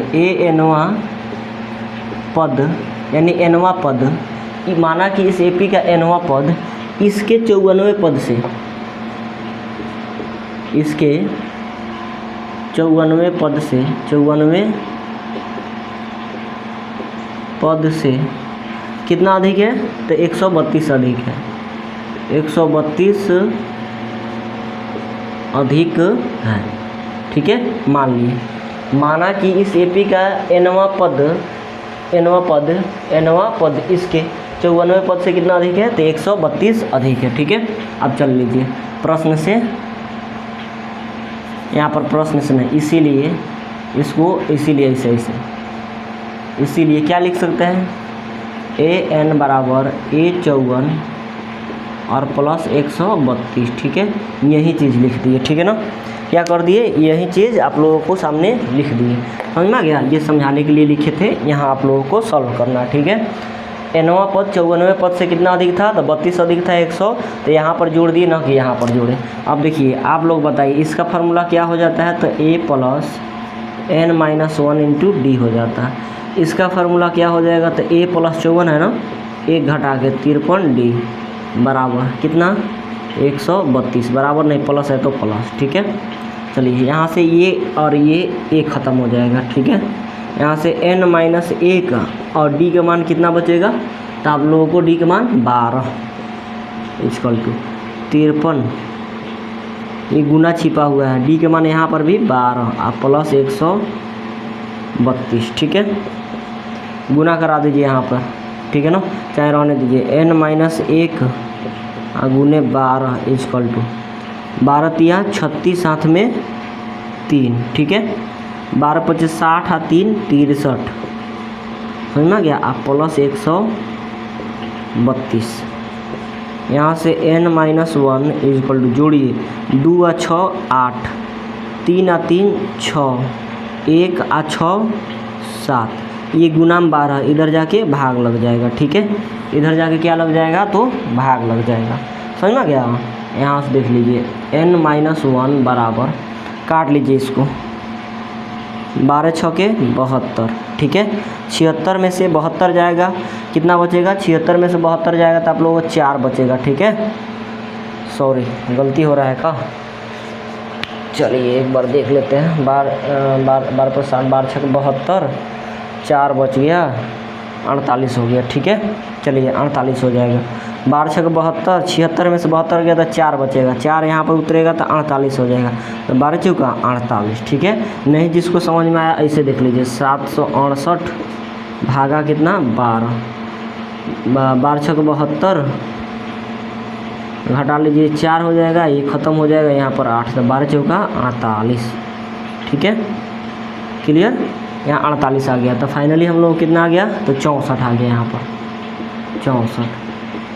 यानी एनवा पद, माना कि इस एपी का एनवा पद इसके 94वें पद से, इसके 94वें पद से कितना अधिक है, तो 132 अधिक है, 132 अधिक है, ठीक है। मान लिए माना कि इस एपी का एनवा पद इसके 94वें पद से कितना अधिक है, तो 132 अधिक है, ठीक है। अब चल लीजिए प्रश्न से, यहाँ पर प्रश्न से नहीं, इसीलिए इसको इसीलिए क्या लिख सकते हैं, एन बराबर A54 और प्लस 132, ठीक है। यही चीज़ लिख दिए, ठीक है ना। क्या कर दिए, यही चीज़ आप लोगों को सामने लिख दिए, समझ में आ गया। ये समझाने के लिए लिखे थे, यहाँ आप लोगों को सॉल्व करना, ठीक है। एनवा पद 94वें पद से कितना अधिक था, तो 32 अधिक था 100, तो यहाँ पर जोड़ दिए ना कि यहाँ पर जोड़े। अब देखिए आप लोग बताइए इसका फार्मूला क्या हो जाता है, तो A plus n-1 into D हो जाता है। इसका फार्मूला क्या हो जाएगा, तो A प्लस 54 है ना, 1 घटा के 53 डी बराबर कितना, 132 बराबर नहीं, प्लस है तो प्लस, ठीक है। चलिए यहाँ से ये और ये ख़त्म हो जाएगा, ठीक है। यहाँ से n-1 और d का मान कितना बचेगा, तो आप लोगों को d का मान 12 इक्वल टू 53, ये गुना छिपा हुआ है, d का मान यहाँ पर भी 12 और प्लस 132, ठीक है। गुना करा दीजिए यहाँ पर, ठीक है ना, चाहे रहने दीजिए। n-1 गुने 12 इक्वल टू 12 तिया 36 साथ में 3, ठीक है। 12 × 60 और 3 63, समझ में आ गया। आप प्लस 132, यहाँ से n-1 इक्वल टू जोड़िए 2 और 6 8, 3 और 3 6, 1 और 6 7, ये गुना में 12, इधर जाके भाग लग जाएगा, ठीक है। इधर जाके क्या लग जाएगा, तो भाग लग जाएगा, समझ में आ गया। यहाँ से देख लीजिए n-1 बराबर, काट लीजिए इसको, 12 × 6 = 72, ठीक है। 76 में से 72 जाएगा, कितना बचेगा, 76 में से 72 जाएगा तो आप लोगों को 4 बचेगा, ठीक है। सॉरी गलती हो रहा है का, चलिए एक बार देख लेते हैं। 12 पर 7, 12 × 6 = 72, 4 बच गया, 48 हो गया, ठीक है। चलिए 48 हो जाएगा, 12 × 6 = 72, 76 में से 72 गया तो 4 बचेगा, 4 यहाँ पर उतरेगा तो 48 हो जाएगा, तो 12 चौका 48, ठीक है। नहीं जिसको समझ में आया ऐसे देख लीजिए, 768 भागा कितना 12, 12 × 6 = 72, घटा लीजिए 4 हो जाएगा, ये ख़त्म हो जाएगा, यहाँ पर 8, तो 12 चौका 48, ठीक है। क्लियर, यहाँ 48 आ गया, तो फाइनली हम लोग कितना आ गया, तो 64 आ गया, यहाँ पर 64।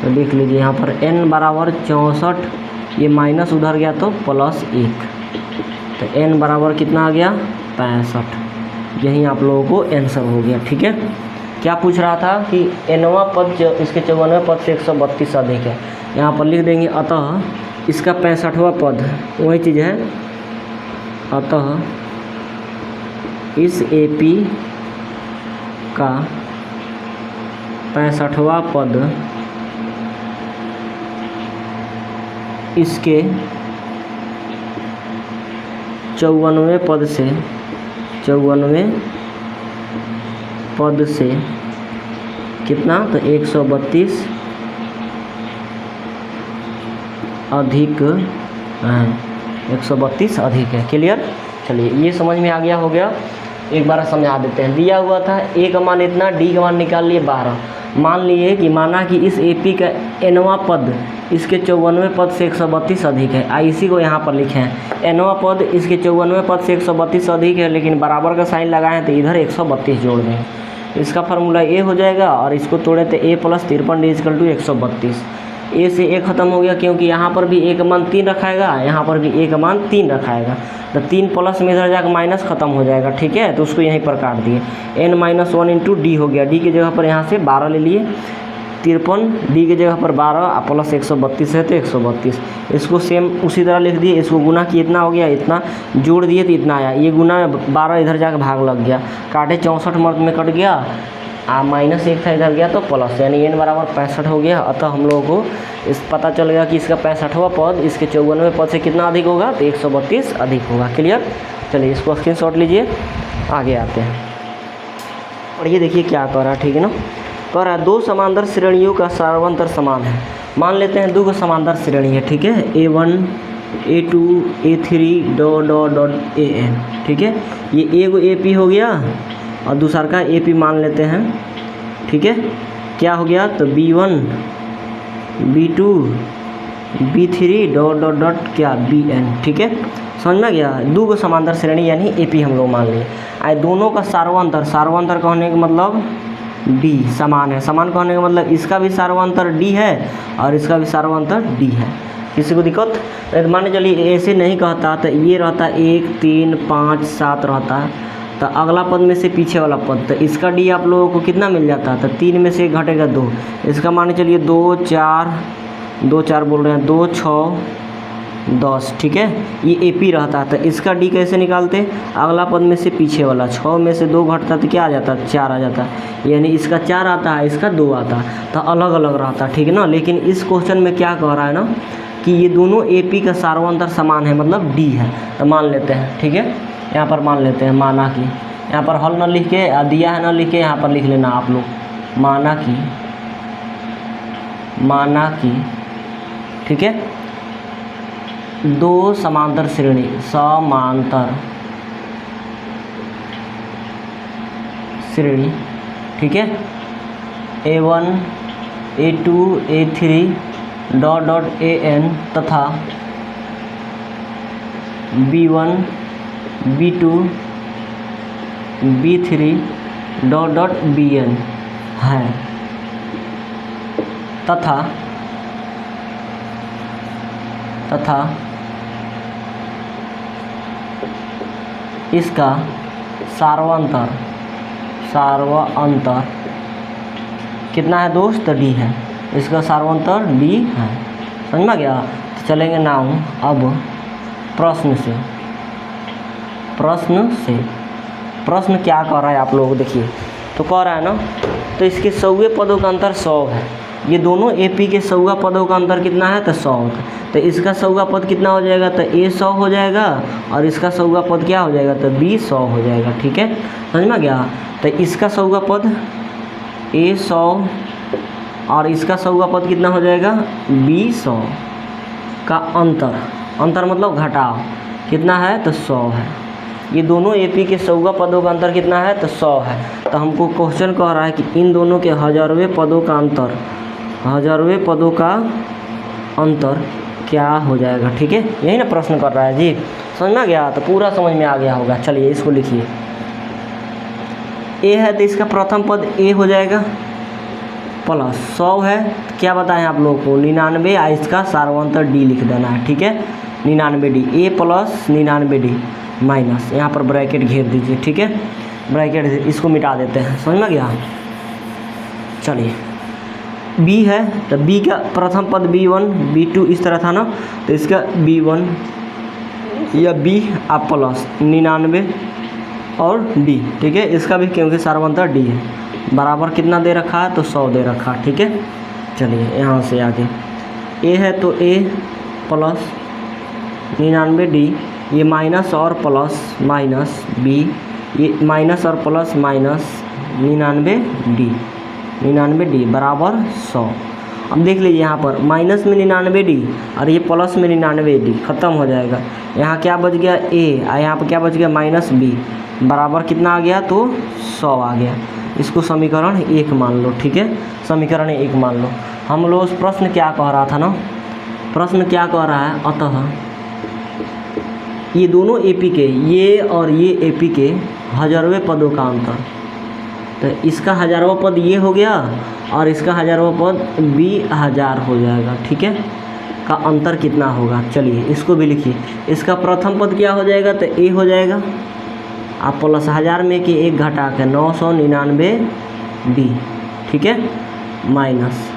तो देख लीजिए यहाँ पर n बराबर 64, ये माइनस उधर गया तो प्लस 1, तो n बराबर कितना आ गया 65। यही आप लोगों को आंसर हो गया, ठीक है। क्या पूछ रहा था कि nवां पद इसके 54वें पद से 132 अधिक है, यहाँ पर लिख देंगे अतः इसका 65वां पद वही चीज़ है। अतः इस AP का 65वां पद इसके 54वें पद से 54वें पद से कितना, तो 132 अधिक है, 132 अधिक है। क्लियर। चलिए ये समझ में आ गया, हो गया। एक बार समझा देते हैं। दिया हुआ था A का मान इतना, D का मान निकाल लिए 12। मान लिए कि माना कि इस AP का nवां पद इसके 54वें पद से 132 अधिक है। इसी को यहाँ पर लिखे हैं, nवां पद इसके 54वें पद से 132 अधिक है, लेकिन बराबर का साइन लगाए हैं तो इधर 132 जोड़ देंगे। इसका फार्मूला A हो जाएगा, और इसको तोड़े तो A + 53 D = 132। A से A ख़त्म हो गया, क्योंकि यहाँ पर भी A का मान 3 रखाएगा, यहाँ पर भी A का मान 3 रखाएगा, तो 3 प्लस में इधर जाकर माइनस ख़त्म हो जाएगा। ठीक है, तो उसको यहीं पर काट दिए। n - 1 × D हो गया। D की जगह पर यहाँ से 12 ले लिए, 53, D की जगह पर 12 प्लस 132 है तो 132। इसको सेम उसी तरह लिख दिए। इसको गुना किए इतना हो गया, इतना जोड़ दिए तो इतना आया। ये गुना 12 इधर जाकर भाग लग गया, काटे 64 मर्द में कट गया, -1 था इधर गया तो प्लस, यानी n = 65 हो गया। अतः हम लोगों को इस पता चल गया कि इसका 65वां पद इसके 54वें पद से कितना अधिक होगा, तो 132 अधिक होगा। क्लियर। चलिए इसको स्क्रीनशॉट लीजिए, आगे आते हैं। और ये देखिए क्या कर रहा है, ठीक है ना। कह रहा है 2 समांतर श्रेणियों का सार्वंतर समान है। मान लेते हैं 2 समांतर श्रेणी है, ठीक है, A1 A2 A3 ... AN। ठीक है, ये एगो AP हो गया और दूसरा का AP मान लेते हैं। ठीक है, क्या हो गया, तो B1 B2 B3 ... क्या BN। ठीक है, समझ में गया। 2 समांतर श्रेणी यानी AP हम लोग मान लिए। आए दोनों का सार्वंतर, सार्वंतर कहने का मतलब D समान है। समान कहने का मतलब इसका भी सार्वंतर D है और इसका भी सार्वंतर D है। किसी को दिक्कत, मान के चलिए ऐसे नहीं कहता तो ये रहता 1 3 5 7 रहता, तो अगला पद में से पीछे वाला पद, तो इसका D आप लोगों को कितना मिल जाता है, तो 3 में से घटेगा 2। इसका मान के चलिए 2 4 2 4 बोल रहे हैं, 2 6 10। ठीक है, ये AP रहता है, तो इसका D कैसे निकालते, अगला पद में से पीछे वाला, 6 में से 2 घटता तो क्या आ जाता, 4 आ जाता, यानी इसका 4 आता है, इसका 2 आता है, तो अलग अलग रहता। ठीक है ना। लेकिन इस क्वेश्चन में क्या कह रहा है ना कि ये दोनों AP का सार्वंतर समान है, मतलब D है, तो मान लेते हैं। ठीक है, यहाँ पर मान लेते हैं, माना कि यहाँ पर हल न लिख के दिया है न लिख के यहाँ पर लिख लेना आप लोग, माना कि ठीक है 2 समांतर श्रेणी, समांतर श्रेणी, ठीक है, A1 A2 A3 ... AN तथा B1 B2 B3 ... BN है, तथा इसका सार्वंतर कितना है दोस्त, तो D है। इसका सार्वंतर D है। समझ में गया। तो चलेंगे नाउ अब प्रश्न क्या कर रहा है आप लोग देखिए। तो कह रहा है ना, तो इसके 100वें पदों का अंतर 100 है। ये दोनों AP के 100वां पदों का अंतर कितना है, तो 100 है। तो इसका 100वां पद कितना हो जाएगा, तो A 100 हो जाएगा, और इसका 100वां पद क्या हो जाएगा, तो B 100 हो जाएगा। ठीक है, समझ में गया। तो इसका 100वां पद A 100 और इसका 100वां पद कितना हो जाएगा, B 100 का अंतर मतलब घटाव कितना है, तो 100 है। ये दोनों AP के 100वां पदों का अंतर कितना है, तो 100 है। तो हमको क्वेश्चन कह रहा है कि इन दोनों के 1000वें पदों का अंतर, 1000वें पदों का अंतर क्या हो जाएगा। ठीक है, यही ना प्रश्न कर रहा है जी। समझ में गया, तो पूरा समझ में आ गया होगा। चलिए इसको लिखिए, A है तो इसका प्रथम पद A हो जाएगा, प्लस 100 है, तो क्या बताएं आप लोगों को, 99, आ इसका सार्वंतर D लिख देना है। ठीक है, 99D, A + 99D माइनस, यहाँ पर ब्रैकेट घेर दीजिए। ठीक है, ब्रैकेट इसको मिटा देते हैं। समझ में गया। चलिए बी है तो बी का प्रथम पद B1 B2 इस तरह था ना, तो इसका B1 या B आप प्लस 99 और D, ठीक है। इसका भी क्योंकि सार्वंतर D है, बराबर कितना दे रखा है तो 100 दे रखा, ठीक है। चलिए यहाँ से आगे A है तो A प्लस 99D, ये माइनस और प्लस माइनस B, ये माइनस और प्लस माइनस 99D बराबर 100। अब देख लीजिए यहाँ पर माइनस में 99D और ये प्लस में 99D ख़त्म हो जाएगा। यहाँ क्या बच गया A और यहाँ पर क्या बच गया माइनस B, बराबर कितना आ गया तो 100 आ गया। इसको समीकरण 1 मान लो, ठीक है। समीकरण 1 मान लो। हम लोग उस प्रश्न क्या कह रहा था ना, प्रश्न क्या कह रहा है, अतः ये दोनों AP के, ये और ये AP के हजारवें पदों का अंतर, तो इसका हजारवा पद ये हो गया और इसका हजारवा पद 20,000 हो जाएगा, ठीक है। का अंतर कितना होगा, चलिए इसको भी लिखिए। इसका प्रथम पद क्या हो जाएगा तो A हो जाएगा, आप प्लस 1000 में कि 1 घटा के 999D, ठीक है, माइनस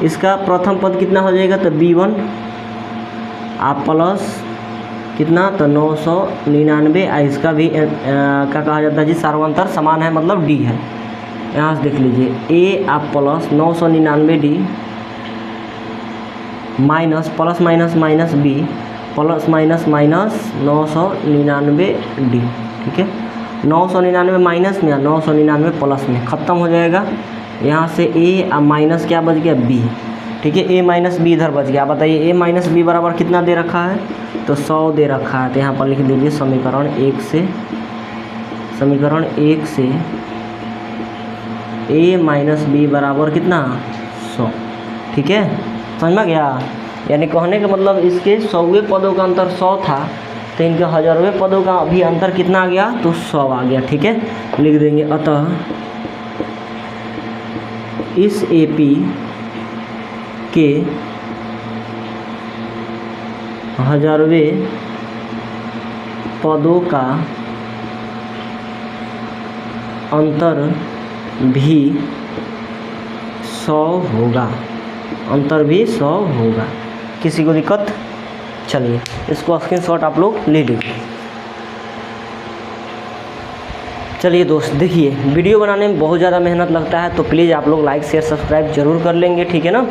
इसका प्रथम पद कितना हो जाएगा तो B1 आप प्लस कितना तो 999, इसका भी क्या कहा जाता है जी, सार्वंतर समान है मतलब D है। यहाँ से देख लीजिए A आप plus 999D minus plus minus minus B plus minus minus 999D, ठीक है। 999 माइनस में 999 प्लस में ख़त्म हो जाएगा। यहाँ से A अब माइनस क्या बच गया B, ठीक है। A माइनस B इधर बच गया। बताइए A माइनस B बराबर कितना दे रखा है तो 100 दे रखा है। तो यहाँ पर लिख दीजिए समीकरण 1 से A माइनस B बराबर कितना 100, ठीक है। समझ में गया, यानी कहने का मतलब इसके 100वें पदों का अंतर 100 था, तो इनके हजारवें पदों का अभी अंतर कितना आ गया तो 100 आ गया, ठीक है। लिख देंगे अतः इस AP के हजारवें पदों का अंतर भी 100 होगा, अंतर भी 100 होगा। किसी को दिक्कत, चलिए इसको स्क्रीनशॉट आप लोग ले लीजिए। चलिए दोस्त देखिए, वीडियो बनाने में बहुत ज़्यादा मेहनत लगता है, तो प्लीज़ आप लोग लाइक शेयर सब्सक्राइब जरूर कर लेंगे, ठीक है ना।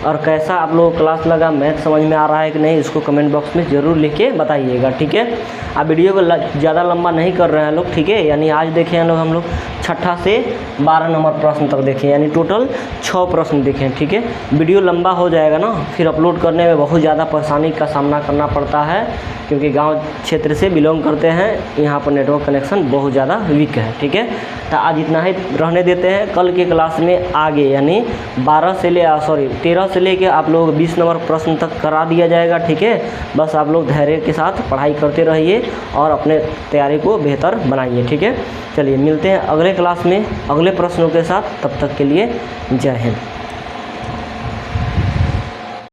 और कैसा आप लोगों को क्लास लगा, मैथ समझ में आ रहा है कि नहीं, इसको कमेंट बॉक्स में ज़रूर लिख के बताइएगा, ठीक है। आप वीडियो को ज़्यादा लंबा नहीं कर रहे हैं लोग, ठीक है। यानी आज देखें हम लोग 6 से 12 नंबर प्रश्न तक देखें, यानी टोटल 6 प्रश्न देखें, ठीक है। वीडियो लंबा हो जाएगा ना, फिर अपलोड करने में बहुत ज़्यादा परेशानी का सामना करना पड़ता है, क्योंकि गांव क्षेत्र से बिलोंग करते हैं, यहाँ पर नेटवर्क कनेक्शन बहुत ज़्यादा वीक है, ठीक है। तो आज इतना ही रहने देते हैं। कल के क्लास में आगे यानी 13 से लेके आप लोग 20 नंबर प्रश्न तक करा दिया जाएगा, ठीक है। बस आप लोग धैर्य के साथ पढ़ाई करते रहिए और अपने तैयारी को बेहतर बनाइए, ठीक है। चलिए मिलते हैं अगले क्लास में अगले प्रश्नों के साथ, तब तक के लिए जय हिंद।